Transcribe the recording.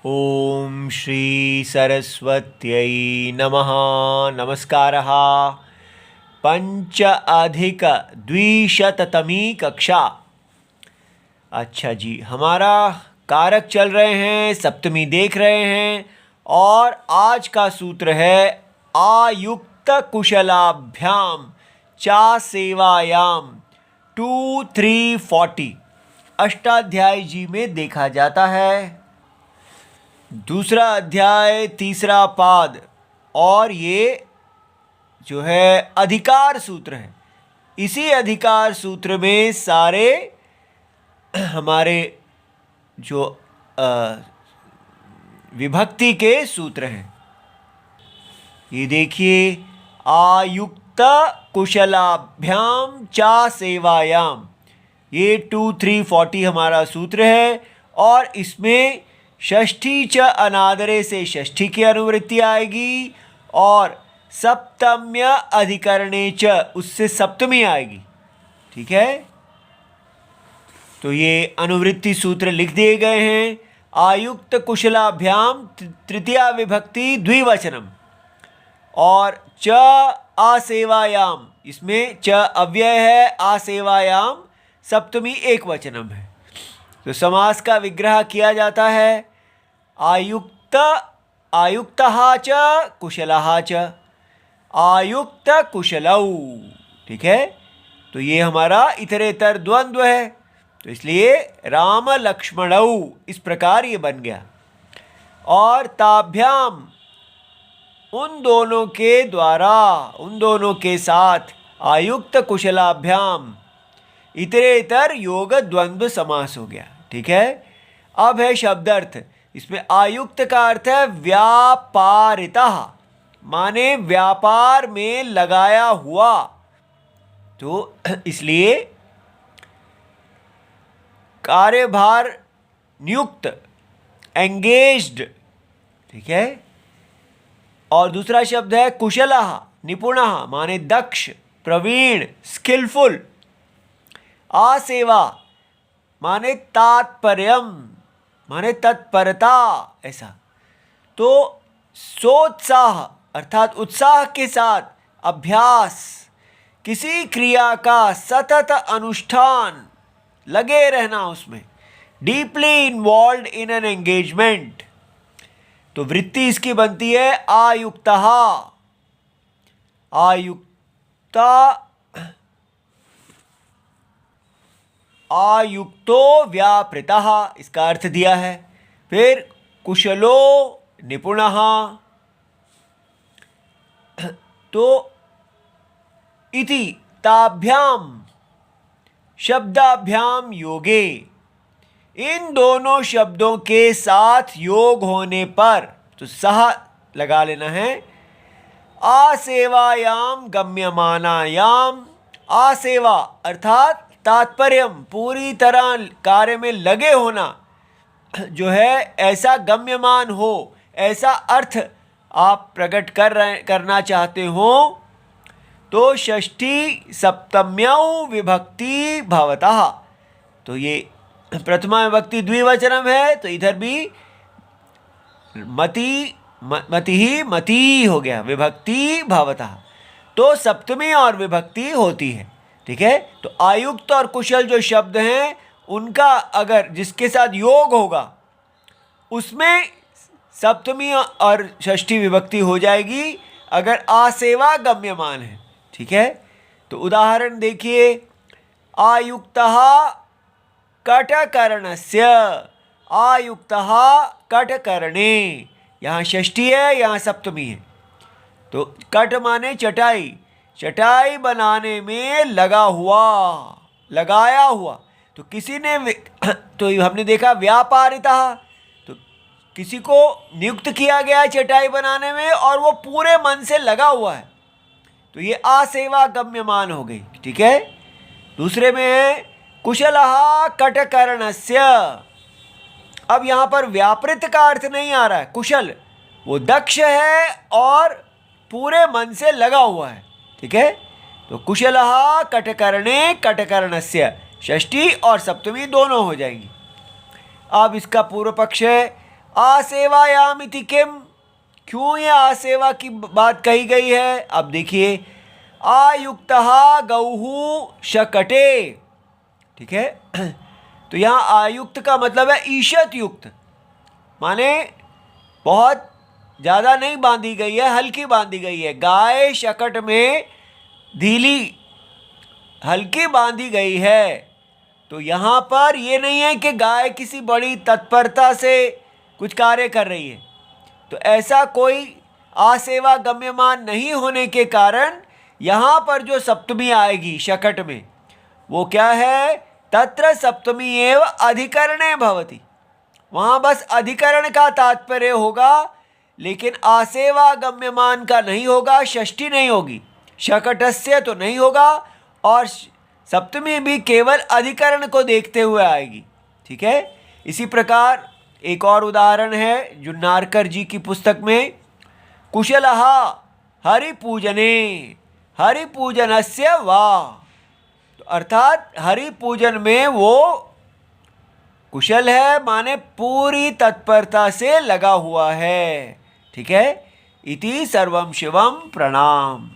ओम श्री सरस्वत्यै नमः। नमस्कारः। पंच अधिक द्विशततमी कक्षा। अच्छा जी, हमारा कारक चल रहे हैं, सप्तमी देख रहे हैं और आज का सूत्र है आयुक्त कुशलाभ्याम चा सेवायाम 2-3-40 अष्टाध्यायी जी में देखा जाता है। दूसरा अध्याय तीसरा पाद और ये जो है अधिकार सूत्र है। इसी अधिकार सूत्र में सारे हमारे जो विभक्ति के सूत्र हैं। ये देखिए, आयुक्त कुशलाभ्याम चा सेवायाम, ये 2-3-40 हमारा सूत्र है और इसमें षष्ठी च अनादरे से षष्ठी की अनुवृत्ति आएगी और सप्तम्य अधिकरणे च उससे सप्तमी आएगी। ठीक है, तो ये अनुवृत्ति सूत्र लिख दिए गए हैं। आयुक्त कुशलाभ्याम तृतीया विभक्ति द्विवचनम और च आसेवायाम, इसमें च अव्यय है, आसेवायाम सप्तमी एक वचनम है। तो समास का विग्रह किया जाता है आयुक्त आयुक्तः च कुशलः च आयुक्त कुशलौ। ठीक है, तो ये हमारा इतरेतर द्वंद्व है, तो इसलिए राम लक्ष्मणौ इस प्रकार ये बन गया। और ताभ्याम, उन दोनों के द्वारा, उन दोनों के साथ आयुक्त कुशलाभ्याम इतरेतर योग द्वंद्व समास हो गया। ठीक है, अब है शब्दार्थ। इसमें आयुक्त का अर्थ है व्यापारितः, माने व्यापार में लगाया हुआ। तो इसलिए कार्यभार नियुक्त, एंगेज्ड। ठीक है, और दूसरा शब्द है कुशलः, निपुणः माने दक्ष, प्रवीण, स्किलफुल। आसेवा माने तात्पर्यम, माने तत्परता, ऐसा। तो सोत्साह अर्थात उत्साह के साथ अभ्यास, किसी क्रिया का सतत अनुष्ठान, लगे रहना उसमें, deeply involve in an engagement. तो वृत्ति इसकी बनती है आयुक्तः, आयुक्ता, आयुक्तो व्यापृतः, इसका अर्थ दिया है। फिर कुशलो निपुणः। तो इति ताभ्याम शब्दाभ्याम योगे, इन दोनों शब्दों के साथ योग होने पर, तो सह लगा लेना है, आसेवायाम गम्यमानायाम, आसेवा अर्थात तात्पर्यम, पूरी तरह कार्य में लगे होना, जो है ऐसा गम्यमान हो, ऐसा अर्थ आप प्रकट करना चाहते हो, तो षष्ठी सप्तम्यौ विभक्ति भवतः। तो ये प्रथमा विभक्ति द्विवचनम है, तो इधर भी मति ही मती हो गया, विभक्ति भवतः। तो सप्तमी और विभक्ति होती है। ठीक है, तो आयुक्त और कुशल जो शब्द हैं, उनका अगर जिसके साथ योग होगा उसमें सप्तमी और षष्ठी विभक्ति हो जाएगी, अगर आसेवा गम्यमान है। ठीक है, तो उदाहरण देखिए, आयुक्तः कटकर्णस्य, आयुक्तः कटकर्णे, यहाँ षष्ठी है, यहाँ सप्तमी है। तो कट माने चटाई, चटाई बनाने में लगा हुआ, लगाया हुआ। तो किसी ने तो हमने देखा व्यापारितः, तो किसी को नियुक्त किया गया चटाई बनाने में और वो पूरे मन से लगा हुआ है, तो ये आसेवा गम्यमान हो गई। ठीक है, दूसरे में है कुशलः कटकर्णस्य। अब यहाँ पर व्यापृत का अर्थ नहीं आ रहा है, कुशल वो दक्ष है और पूरे मन से लगा हुआ है। ठीक है, तो कुशलः कटकर्णे कटकर्णस्य, षष्ठी और सप्तमी दोनों हो जाएंगी। अब इसका पूर्व पक्ष है आसेवायाम इति किम, क्यों ये आसेवा की बात कही गई है? अब देखिए, आयुक्तः गौः शकटे, ठीक है। तो यहाँ आयुक्त का मतलब है ईशत युक्त, माने बहुत ज़्यादा नहीं बांधी गई है, हल्की बांधी गई है। गाय शकट में ढीली हल्की बांधी गई है। तो यहाँ पर ये नहीं है कि गाय किसी बड़ी तत्परता से कुछ कार्य कर रही है। तो ऐसा कोई आसेवा गम्यमान नहीं होने के कारण यहाँ पर जो सप्तमी आएगी शकट में, वो क्या है? तत्र सप्तमी एव अधिकरणे भवति, वहाँ बस अधिकरण का तात्पर्य होगा, लेकिन आसेवा गम्यमान का नहीं होगा, षष्ठी नहीं होगी, शकटस्य तो नहीं होगा, और सप्तमी भी केवल अधिकरण को देखते हुए आएगी, ठीक है। इसी प्रकार एक और उदाहरण है जुन्नारकर जी की पुस्तक में, कुशलः हरिपूजने हरिपूजनस्य वा, तो अर्थात हरिपूजन में वो कुशल है, माने पूरी तत्परता से लगा हुआ है, ठीक है। इति सर्वम शिवम प्रणाम।